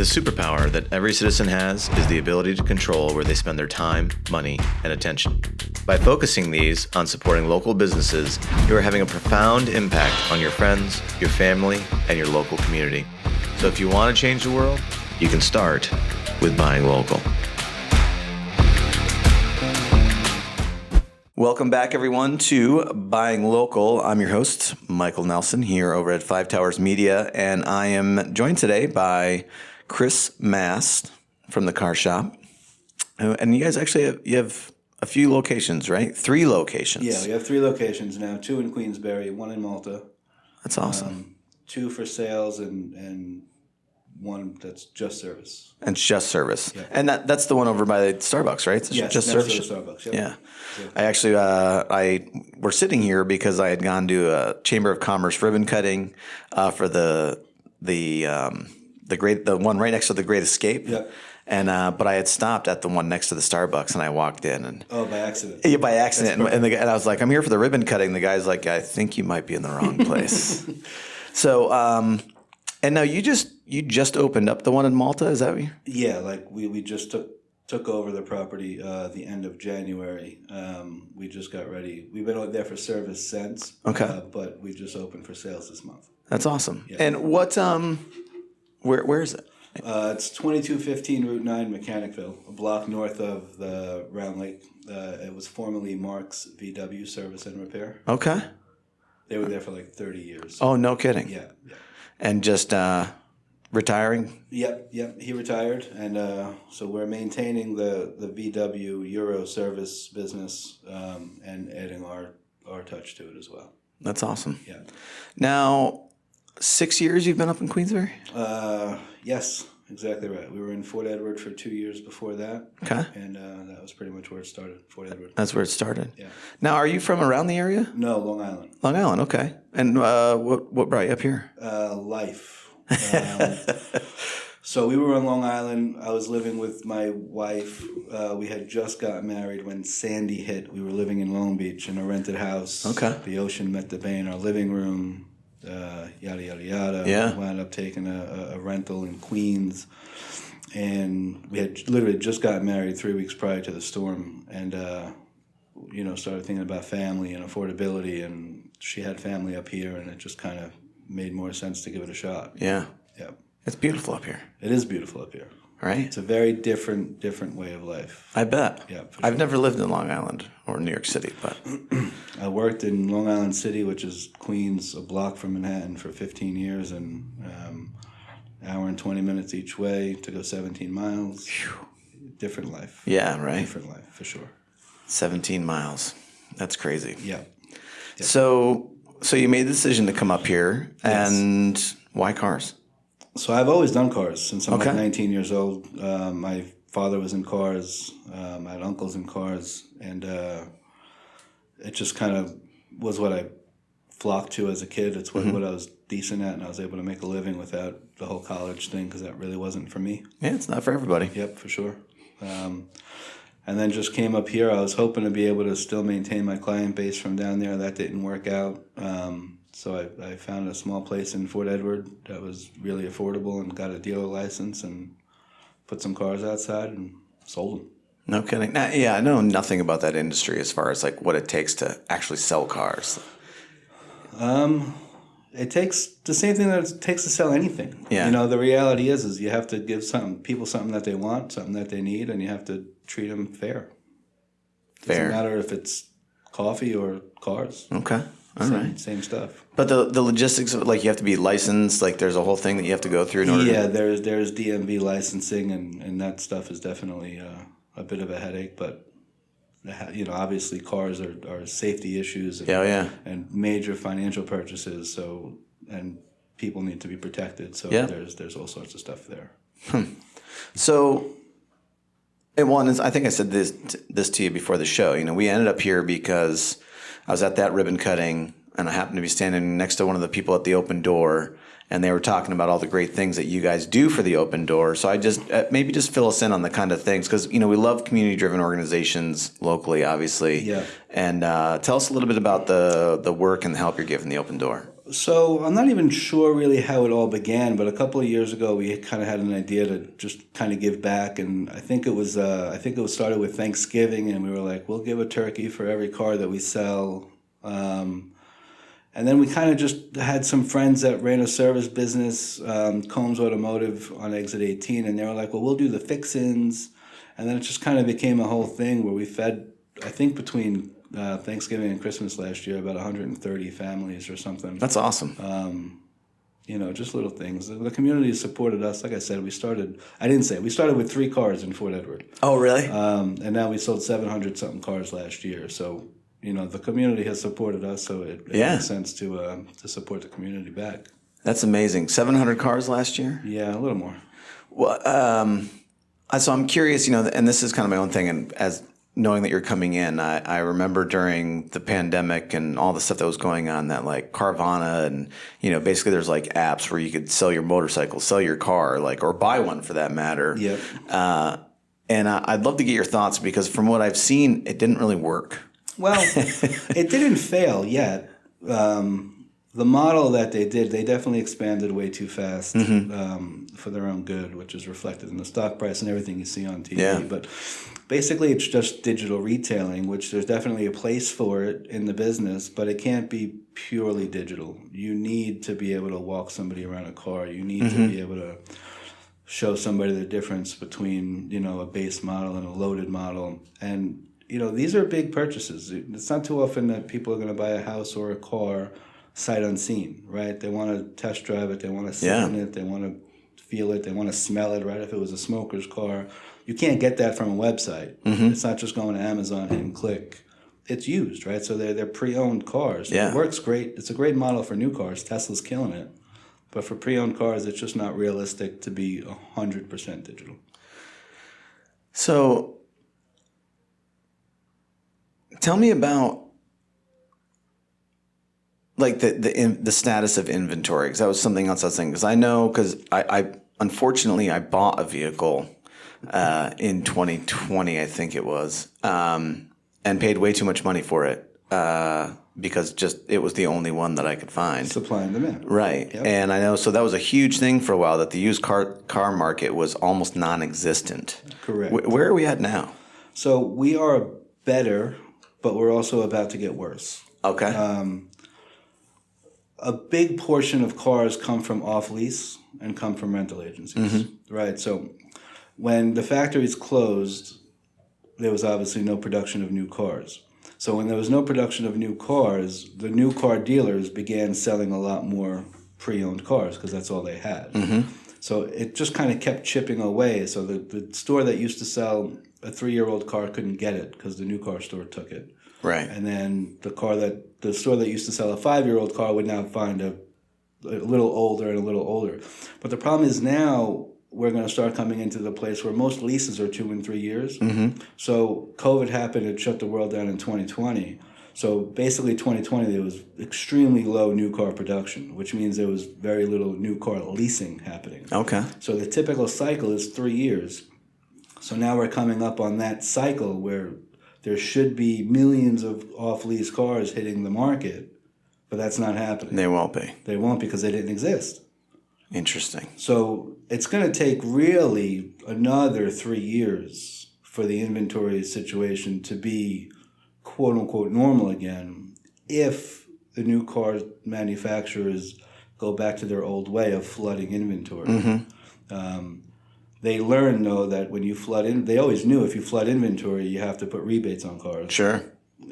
The superpower that every citizen has is the ability to control where they spend their time, money, and attention. By focusing these on supporting local businesses, you are having a profound impact on your friends, your family, and your local community. So if you want to change the world, you can start with buying local. Welcome back, everyone, to Buying Local. I'm your host, Michael Nelson, here over at Five Towers Media, and I am joined today by Chris Mast from the Car Shoppe. And you guys actually have a few locations, right? 3 locations. Yeah, we have 3 locations now, 2 in Queensbury, 1 in Malta. That's awesome. 2 for sales and 1 that's just service. And it's just service. Yeah. And that's the one over by Starbucks, right? It's Yes, just next service. to the Starbucks. Yep. Yeah. Exactly. I actually, we're sitting here because I had gone to a Chamber of Commerce ribbon cutting for the one right next to the Great Escape. Yep. And but I had stopped at the one next to the Starbucks, and I walked in and by accident. Yeah, by accident. And I was like, I'm here for the ribbon cutting. The guy's like, I think you might be in the wrong place. So, and now you just opened up the one in Malta. Is that what you? Yeah, like we just took over the property the end of January. We just got ready. We've been there for service since. Okay. But we just opened for sales this month. That's awesome. Yeah. And what where is it? It's 2215 Route 9, Mechanicville, a block north of the Round Lake. It was formerly Mark's VW Service and Repair. Okay. They were there for like 30 years. Oh, no kidding. Yeah. And just retiring? Yep. He retired, and so we're maintaining the VW Euro service business and adding our touch to it as well. That's awesome. Yeah. Now, 6 years you've been up in Queensbury? Yes, exactly right. We were in Fort Edward for 2 years before that. Okay. And that was pretty much where it started, Fort Edward. That's where it started. Yeah. Now, are you from around the area? No, Long Island. Long Island, okay. And what brought you up here? Life. So we were on Long Island. I was living with my wife. We had just got married when Sandy hit. We were living in Long Beach in a rented house. Okay. The ocean met the bay in our living room. Yada, yada, yada. Yeah. Wound up taking a rental in Queens. And we had literally just got married 3 weeks prior to the storm. And, started thinking about family and affordability. And she had family up here, and it just kind of made more sense to give it a shot. Yeah. Yeah. It's beautiful up here. It is beautiful up here. Right? It's a very different way of life. I bet. Yeah, for I've sure. never lived in Long Island or New York City, but I worked in Long Island City, which is Queens, a block from Manhattan, for 15 years, and hour and 20 minutes each way to go 17 miles. Different life. yeah, right? Different life, for sure. 17 miles. That's crazy. Yeah. So you made the decision to come up here, Yes. and why cars? So I've always done cars since I'm Okay. like 19 years old. My father was in cars. I had uncles in cars. And it just kind of was what I flocked to as a kid. It's what I was decent at, and I was able to make a living without the whole college thing, because that really wasn't for me. Yeah, it's not for everybody. Yep, for sure. And then just came up here. I was hoping to be able to still maintain my client base from down there. That didn't work out. So I found a small place in Fort Edward that was really affordable and got a dealer license and put some cars outside and sold them. No kidding. Now, yeah, I know nothing about that industry as far as like what it takes to actually sell cars. It takes the same thing that it takes to sell anything. Yeah. The reality is you have to give people something that they want, something that they need, and you have to treat them fair. Fair. Doesn't matter if it's coffee or cars. Okay. All right. Same stuff. But the logistics of like you have to be licensed, like there's a whole thing that you have to go through in order Yeah, to... there's DMV licensing, and that stuff is definitely a bit of a headache. But obviously cars are safety issues. And, and major financial purchases. So and people need to be protected. So there's all sorts of stuff there. So, I think I said this to you before the show. We ended up here because I was at that ribbon cutting, and I happened to be standing next to one of the people at the open door, and they were talking about all the great things that you guys do for the open door. So I just maybe just fill us in on the kind of things, because we love community-driven organizations locally, obviously. Yeah. And tell us a little bit about the work and the help you're giving the open door. So I'm not even sure really how it all began, but a couple of years ago we kind of had an idea to just kind of give back, and I think it was started with Thanksgiving, and we were like, we'll give a turkey for every car that we sell, and then we kind of just had some friends that ran a service business, Combs Automotive on Exit 18, and they were like, well, we'll do the fix-ins, and then it just kind of became a whole thing where we fed, I think between Thanksgiving and Christmas last year, about 130 families or something. That's awesome. Just little things. The community supported us. Like I said, we started with 3 cars in Fort Edward. Oh, really? And now we sold 700 something cars last year. So, the community has supported us, so it makes sense to support the community back. That's amazing. 700 cars last year? Yeah, a little more. Well, so I'm curious, and this is kind of my own thing, and as knowing that you're coming in, I remember during the pandemic and all the stuff that was going on, that like Carvana and, basically there's like apps where you could sell your motorcycle, sell your car, or buy one for that matter. Yep. And I'd love to get your thoughts, because from what I've seen, it didn't really work. Well, it didn't fail yet. The model that they did, they definitely expanded way too fast for their own good, which is reflected in the stock price and everything you see on TV. Yeah. But basically, it's just digital retailing, which there's definitely a place for it in the business, but it can't be purely digital. You need to be able to walk somebody around a car. You need to be able to show somebody the difference between, a base model and a loaded model. And, these are big purchases. It's not too often that people are going to buy a house or a car sight unseen, right? They want to test drive it. They want to sit in it. They want to feel it. They want to smell it, right? If it was a smoker's car, you can't get that from a website. It's not just going to Amazon and click. It's used, right? So they're pre-owned cars. Yeah. It works great. It's a great model for new cars. Tesla's killing it. But for pre-owned cars, it's just not realistic to be 100% digital. So tell me about the status of inventory, because that was something else I was saying. Because I know, because I unfortunately I bought a vehicle in 2020, I think it was, and paid way too much money for it because it was the only one that I could find. Supply and demand. Right. Yep. And I know, so that was a huge thing for a while, that the used car market was almost non-existent. Correct. Where are we at now? So we are better, but we're also about to get worse. Okay. A big portion of cars come from off-lease and come from rental agencies, right? So when the factories closed, there was obviously no production of new cars. So when there was no production of new cars, the new car dealers began selling a lot more pre-owned cars, because that's all they had. So it just kind of kept chipping away. So the store that used to sell a 3-year-old car couldn't get it because the new car store took it. Right. And then the store that used to sell a 5-year-old car would now find a little older and a little older. But the problem is now we're going to start coming into the place where most leases are 2 and 3 years. So COVID happened, it shut the world down in 2020. So basically 2020, there was extremely low new car production, which means there was very little new car leasing happening. Okay. So the typical cycle is 3 years. So now we're coming up on that cycle where there should be millions of off-lease cars hitting the market, but that's not happening. They won't be. They won't, because they didn't exist. Interesting. So it's going to take really another 3 years for the inventory situation to be quote-unquote normal again, if the new car manufacturers go back to their old way of flooding inventory. They learned, though, that when you flood in, they always knew if you flood inventory, you have to put rebates on cars. Sure.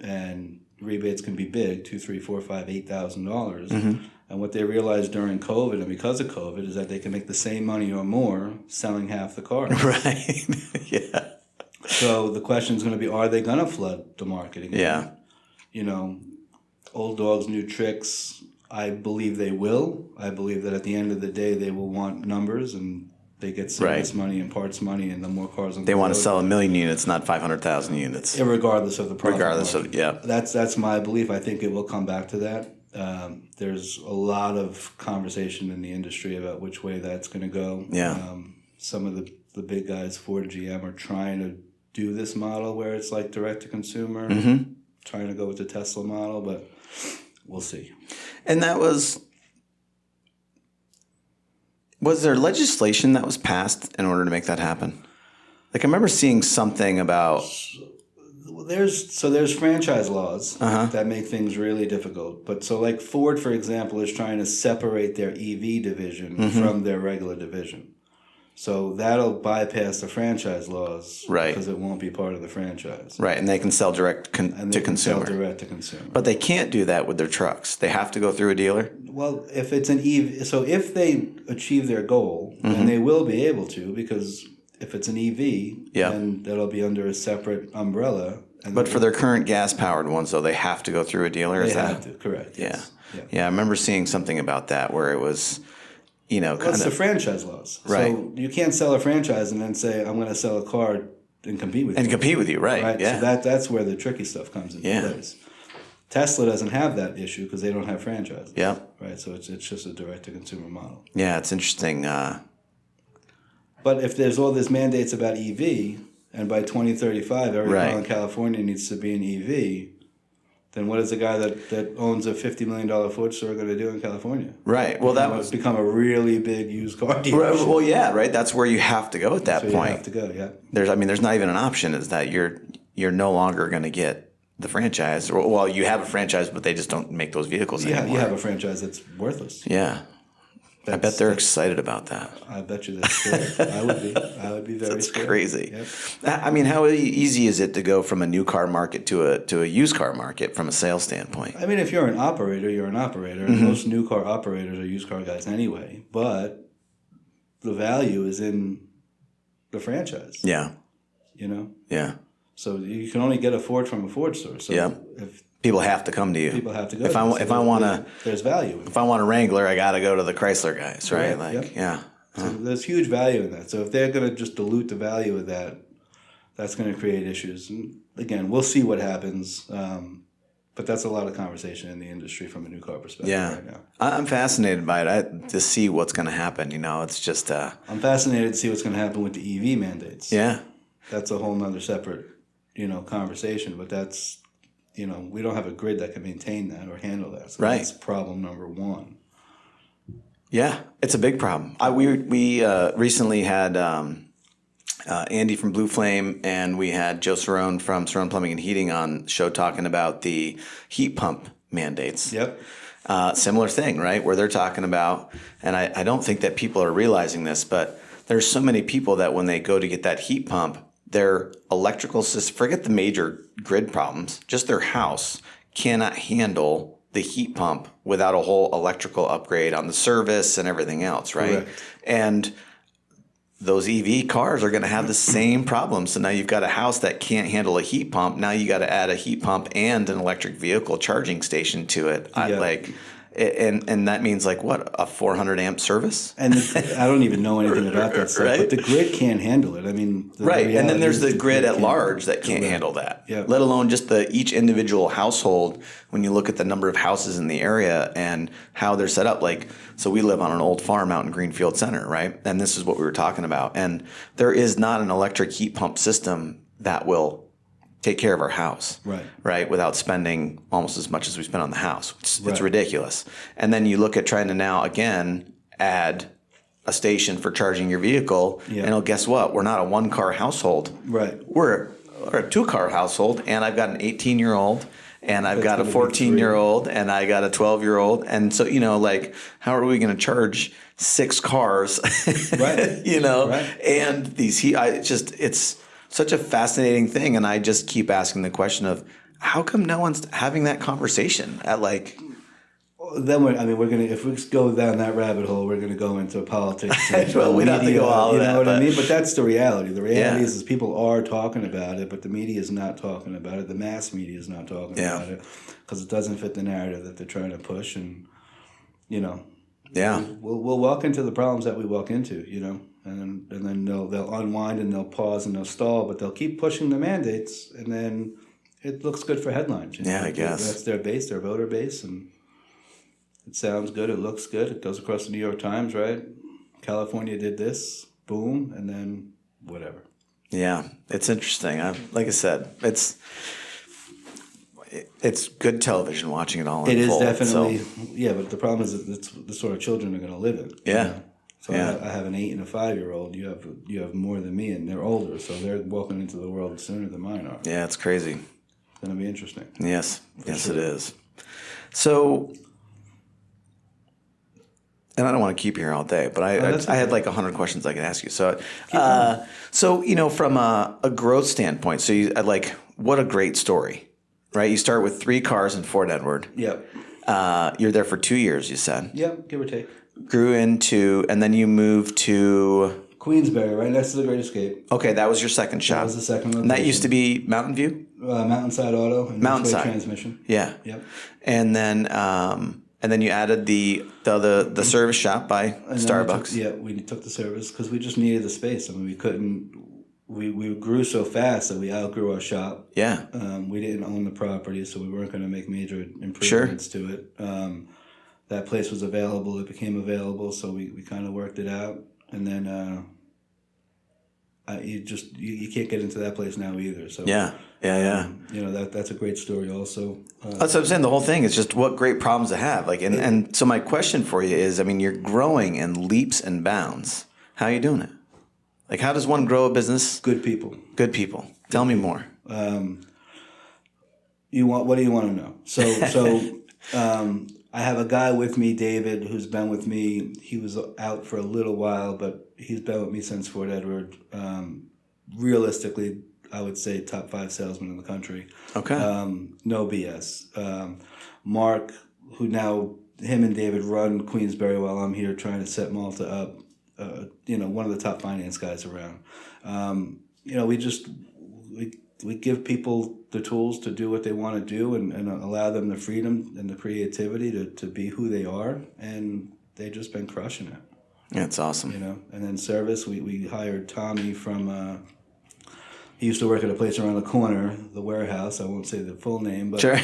And rebates can be big, $2,000, $3,000, $4,000, $5,000, $8,000. And what they realized during COVID, and because of COVID, is that they can make the same money or more selling half the cars. Right. Yeah. So the question is going to be, are they going to flood the market again? Yeah. Old dogs, new tricks. I believe they will. I believe that at the end of the day, they will want numbers, and they get service money and parts money, and the more cars on the road. They want to sell 1 million units, not 500,000 units. Regardless of the profit margin. Yeah. That's my belief. I think it will come back to that. There's a lot of conversation in the industry about which way that's going to go. Yeah. Some of the big guys, Ford, GM, are trying to do this model where it's like direct to consumer, trying to go with the Tesla model, but we'll see. And that was, Was there legislation that was passed in order to make that happen? Like, I remember seeing something about... There's franchise laws that make things really difficult. But so like Ford, for example, is trying to separate their EV division from their regular division. So that'll bypass the franchise laws, right? Because it won't be part of the franchise, right? And they can sell direct to consumer. Sell direct to consumer. But they can't do that with their trucks. They have to go through a dealer. Well, if it's an EV, so if they achieve their goal, and they will be able to, because if it's an EV, then that'll be under a separate umbrella. But for their current gas-powered ones, though, they have to go through a dealer? They have to, correct. Yeah. Yes. Yeah, I remember seeing something about that where it was, you know, it's the franchise laws. Right. So you can't sell a franchise and then say, I'm going to sell a car and compete with you. And compete with you, right. Yeah. So that's where the tricky stuff comes into place. Tesla doesn't have that issue because they don't have franchises. Yeah. Right, so it's just a direct-to-consumer model. Yeah, it's interesting. But if there's all these mandates about EV... and by 2035, every car in California needs to be an EV, then what is the guy that owns a $50 million Ford store going to do in California? Right. Well, that was become a really big used car dealership. Right. Well, yeah, right. That's where you have to go at that point. You have to go, yeah. There's not even an option. Is that you're no longer going to get the franchise. Well, you have a franchise, but they just don't make those vehicles anymore. You have a franchise that's worthless. Yeah. I bet they're excited about that. I bet you they're scared. I would be very That's scared. crazy. Yep. I mean, how easy is it to go from a new car market to a used car market from a sales standpoint? I mean, if you're an operator, you're an operator. And most new car operators are used car guys anyway. But the value is in the franchise. Yeah. You know? Yeah. So you can only get a Ford from a Ford store. So if people have to come to you. People have to go. If I want to, there's value. If I want a Wrangler, I got to go to the Chrysler guys, right? Yeah. So there's huge value in that. So if they're going to just dilute the value of that, that's going to create issues. And again, we'll see what happens. But that's a lot of conversation in the industry from a new car perspective right now. I'm fascinated by it to see what's going to happen. You know, it's just... I'm fascinated to see what's going to happen with the EV mandates. Yeah. That's a whole nother separate, conversation. But that's... we don't have a grid that can maintain that or handle that. So that's problem number one. Yeah, it's a big problem. We recently had Andy from Blue Flame, and we had Joe Cerrone from Cerrone Plumbing and Heating on the show talking about the heat pump mandates. Yep. Similar thing, right? Where they're talking about, and I don't think that people are realizing this, but there's so many people that when they go to get that heat pump, their electrical system, forget the major grid problems, just their house cannot handle the heat pump without a whole electrical upgrade on the service and everything else, right? Correct. And those EV cars are going to have the same problem. So now you've got a house that can't handle a heat pump. Now you got to add a heat pump and an electric vehicle charging station to it. And that means like what, a 400 amp service? And I don't even know anything about that stuff, right? But the grid can't handle it. I mean, and then there's the grid at large that can't handle that. Yeah. Let alone just each individual household. When you look at the number of houses in the area and how they're set up, like, so we live on an old farm out in Greenfield Center, right? And this is what we were talking about. And there is not an electric heat pump system that will take care of our house, right? Without spending almost as much as we spend on the house. It's ridiculous. And then you look at trying to now, again, add a station for charging your vehicle. Yeah. And guess what? We're not a one-car household. Right. We're a two-car household, and I've got an 18-year-old, and I've got a 14-year-old, and I got a 12-year-old. And so, how are we going to charge 6 cars? Right. Right. And these it's such a fascinating thing, and I just keep asking the question of how come no one's having that conversation at like. Then we're gonna, if we go down that rabbit hole, we're gonna go into politics. Well, we don't have to go all of that. You know what I mean? But that's the reality. The reality is people are talking about it, but the media is not talking about it. The mass media is not talking about it because it doesn't fit the narrative that they're trying to push, and we'll walk into the problems that we walk into, and then they'll unwind and they'll pause and they'll stall, but they'll keep pushing the mandates, and then it looks good for headlines. I guess that's their base, their voter base, and it sounds good, it looks good, it goes across the New York Times, right? California did this, boom, and then whatever. Yeah, it's interesting. Like I said, it's good television watching it all unfold. It is definitely, but the problem is that it's the sort of children are going to live in. Yeah. So Yeah. I have an 8 and a 5-year-old. You have more than me, and they're older, so they're walking into the world sooner than mine are. Yeah, it's crazy. It's going to be interesting. Yes. Yes, sure. it is. So, and I don't want to keep you here all day, but I had like 100 questions I could ask you. So, from a growth standpoint, so you like, what a great story, right? You start with 3 cars in Fort Edward. Yep. You're there for 2 years, you said. Yep, give or take. Grew into, and then you moved to Queensbury, right next to the Great Escape. Okay, that was your second shop. That was the second location. And that used to be Mountain View? Mountainside Auto and Mountainside Transmission. Yeah. Yep. And then you added the service shop by Starbucks. We took the service because we just needed the space. I mean, we couldn't. We grew so fast that we outgrew our shop. Yeah. We didn't own the property, so we weren't going to make major improvements to it. That place was available. It became available, so we kind of worked it out. And then you can't get into that place now either. So Yeah. That's a great story also. That's what I'm saying. The whole thing is just what great problems to have. Like, and so my question for you is, I mean, you're growing in leaps and bounds. How are you doing it? Like, how does one grow a business? Good people. Good people. Tell me more. What do you want to know? So I have a guy with me, David, who's been with me. He was out for a little while, but he's been with me since Fort Edward. Realistically, I would say top 5 salesman in the country. Okay. No BS. Mark, who now, him and David run Queensbury while I'm here trying to set Malta up. One of the top finance guys around. We give people the tools to do what they want to do and allow them the freedom and the creativity to be who they are, and they've just been crushing it. That's awesome. And then service, we hired Tommy from. He used to work at a place around the corner, the warehouse. I won't say the full name, but sure.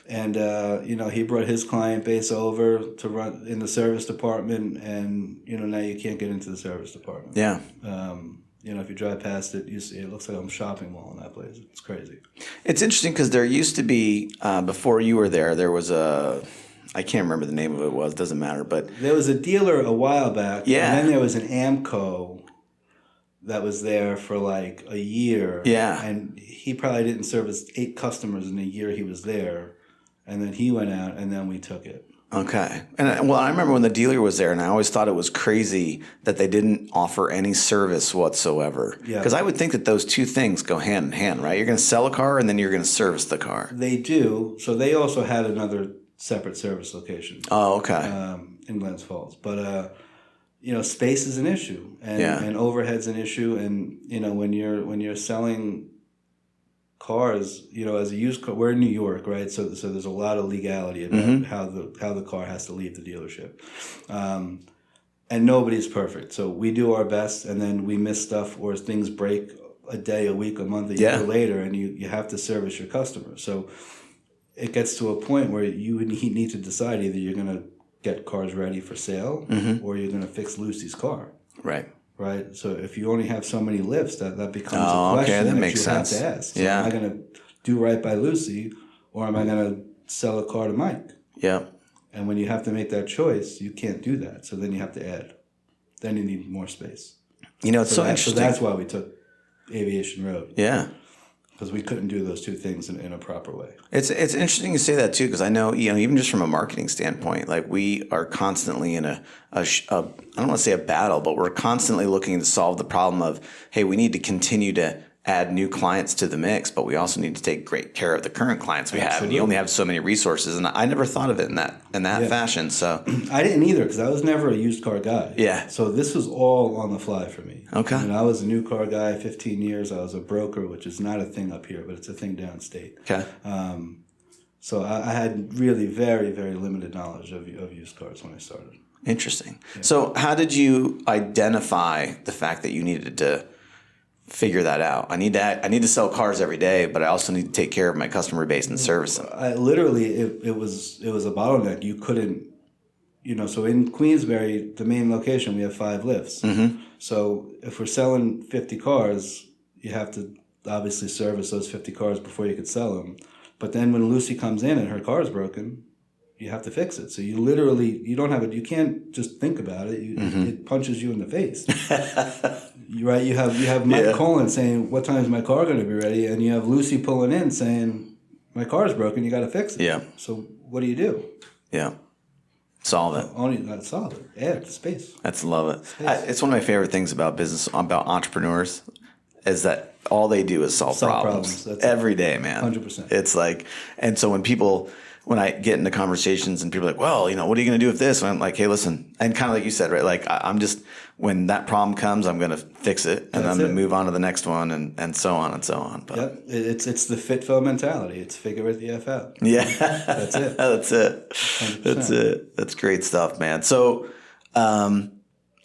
He brought his client base over to run in the service department, and now you can't get into the service department. Yeah. If you drive past it, you see it looks like a shopping mall in that place. It's crazy. It's interesting because there used to be before you were there was I can't remember the name of it was. Doesn't matter, but there was a dealer a while back. Yeah. And then there was an Amco that was there for like a year. Yeah. And he probably didn't service 8 customers in the year he was there. And then he went out, and then we took it. Okay. And I remember when the dealer was there, and I always thought it was crazy that they didn't offer any service whatsoever. Yeah. Because I would think that those two things go hand in hand, right? You're going to sell a car, and then you're going to service the car. They do. So they also had another separate service location. Oh, okay. In Glens Falls. But, space is an issue, and overhead's an issue. And, when you're selling cars, as a used car, we're in New York, right? So there's a lot of legality about how the car has to leave the dealership, and nobody's perfect. So we do our best, and then we miss stuff, or things break a day, a week, a month, a year later, and you have to service your customers. So it gets to a point where you need to decide either you're going to get cars ready for sale, or you're going to fix Lucy's car. Right. Right, so if you only have so many lifts, that becomes Oh, a question okay, that that makes you sense. have to ask. So Yeah. am I going to do right by Lucy, or am I going to sell a car to Mike? Yeah. And when you have to make that choice, you can't do that. So then you have to add. Then you need more space. It's so interesting. So that's why we took Aviation Road. Yeah. Because we couldn't do those two things in a proper way. It's interesting you say that too, because I know, even just from a marketing standpoint, like we are constantly in I don't want to say a battle, but we're constantly looking to solve the problem of, hey, we need to continue to add new clients to the mix, but we also need to take great care of the current clients we have. And you only have so many resources. And I never thought of it in that fashion. So I didn't either, because I was never a used car guy. Yeah. So this was all on the fly for me. Okay. I was a new car guy 15 years. I was a broker, which is not a thing up here, but it's a thing downstate. Okay. So I had really very, very limited knowledge of used cars when I started. Interesting. Yeah. So how did you identify the fact that you needed to figure that out? I need to sell cars every day, but I also need to take care of my customer base and service them. It was a bottleneck. You couldn't, so in Queensbury, the main location, we have 5 lifts. Mm-hmm. So if we're selling 50 cars, you have to obviously service those 50 cars before you could sell them. But then when Lucy comes in and her car's broken, you have to fix it. So you literally, you can't just think about it. It punches you in the face. Right? You have Mike Colin saying, "What time is my car going to be ready?" And you have Lucy pulling in saying, "My car's broken. You got to fix it." Yeah. So what do? Yeah. Solve it. Only not solve it. Add space. That's love it. It's one of my favorite things about business, about entrepreneurs, is that all they do is solve problems. Every day, man. 100%. It's like, and so when I get into conversations and people are like, well, what are you going to do with this? And I'm like, hey, listen, and kind of like you said, right? Like I'm just, when that problem comes, I'm going to fix it and I'm going to move on to the next one and so on and so on. But yep. It's the FitFo mentality. It's figure it the F out. Yeah. That's it. That's it. 100%. That's it. That's great stuff, man. So,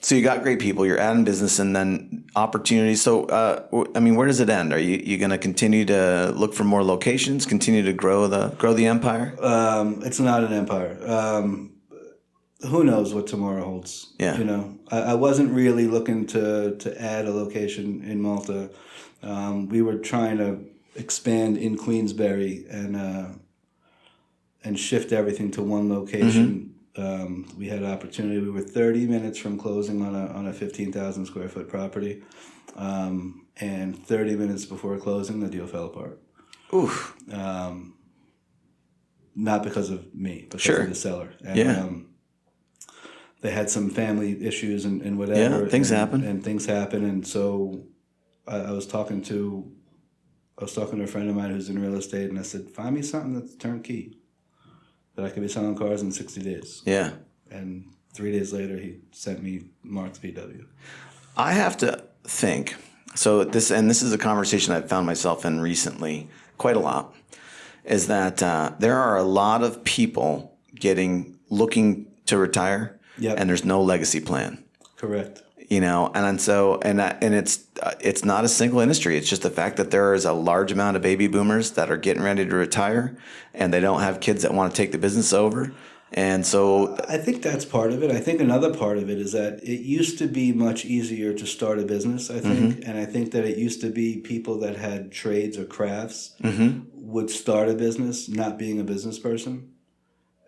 so you got great people, you're adding business and then opportunities. So, where does it end? Are you going to continue to look for more locations, continue to grow the empire? It's not an empire. Who knows what tomorrow holds? Yeah. I wasn't really looking to add a location in Malta. We were trying to expand in Queensbury and shift everything to one location. We had opportunity. We were 30 minutes from closing on a 15,000 square foot property, and 30 minutes before closing, the deal fell apart. Oof. Not because of me, because Sure. of the seller. And, they had some family issues and whatever. Yeah, things happen. And things happen, and so I was talking to a friend of mine who's in real estate, and I said, find me something that's turnkey, that I could be selling cars in 60 days. Yeah. And 3 days later, he sent me Mark's VW. I have to think. So this is a conversation I've found myself in recently quite a lot, is that there are a lot of people looking to retire, and there's no legacy plan. Correct. And it's not a single industry. It's just the fact that there is a large amount of baby boomers that are getting ready to retire, and they don't have kids that want to take the business over. And so I think that's part of it. I think another part of it is that it used to be much easier to start a business, I think. And I think that it used to be people that had trades or crafts would start a business not being a business person.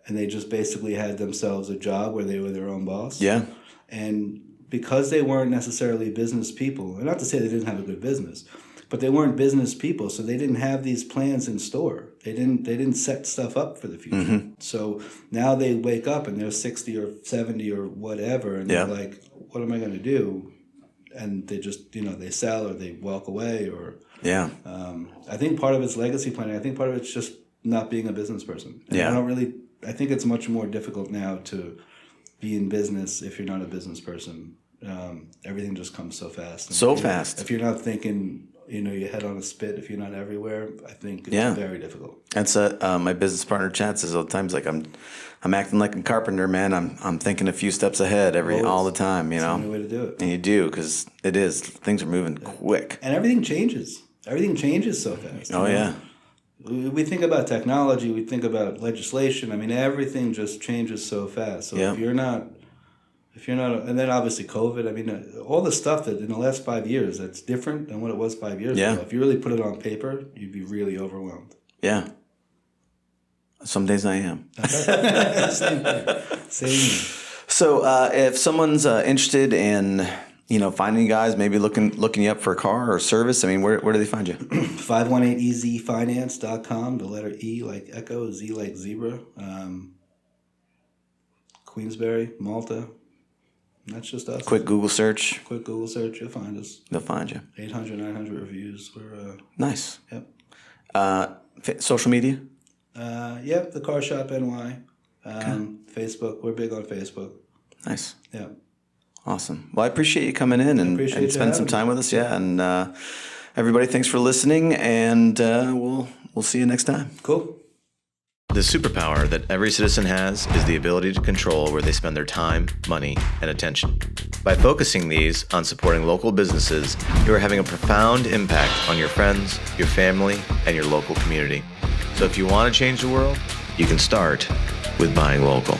And they just basically had themselves a job where they were their own boss. Yeah. And because they weren't necessarily business people, and not to say they didn't have a good business, but they weren't business people, so they didn't have these plans in store. They didn't set stuff up for the future. So now they wake up and they're 60 or 70 or whatever, and they're like, what am I going to do? And they just, they sell or they walk away or... Yeah. I think part of it's legacy planning. I think part of it's just not being a business person. And I think it's much more difficult now to be in business if you're not a business person. Everything just comes so fast. And fast. If you're not thinking, your head on a spit, if you're not everywhere, I think it's very difficult. That's my business partner Chad says all the time. He's like, I'm acting like a carpenter, man. I'm thinking a few steps ahead all the time. It's the only way to do it. And you do, because things are moving quick. And everything changes. Everything changes so fast. Oh yeah. We think about technology, we think about legislation. I mean, everything just changes so fast. So if you're not, and then obviously COVID. I mean, all the stuff that in the last 5 years that's different than what it was 5 years ago. If you really put it on paper, you'd be really overwhelmed. Yeah. Some days I am. Same here. So if someone's interested in finding you guys, maybe looking you up for a car or service, I mean, where do they find you? 518ezfinance.com, the letter E like echo, Z like zebra. Queensbury, Malta. That's just us. Quick Google search, you'll find us. They'll find you. 800, 900 reviews. We're nice. Yep. Social media? Yep, the Car Shoppe NY. Facebook, we're big on Facebook. Nice. Yeah. Awesome. Well, I appreciate you coming in and spending some time with us. Yeah, and everybody, thanks for listening, and we'll see you next time. Cool. The superpower that every citizen has is the ability to control where they spend their time, money, and attention. By focusing these on supporting local businesses, you are having a profound impact on your friends, your family, and your local community. So if you want to change the world, you can start with buying local.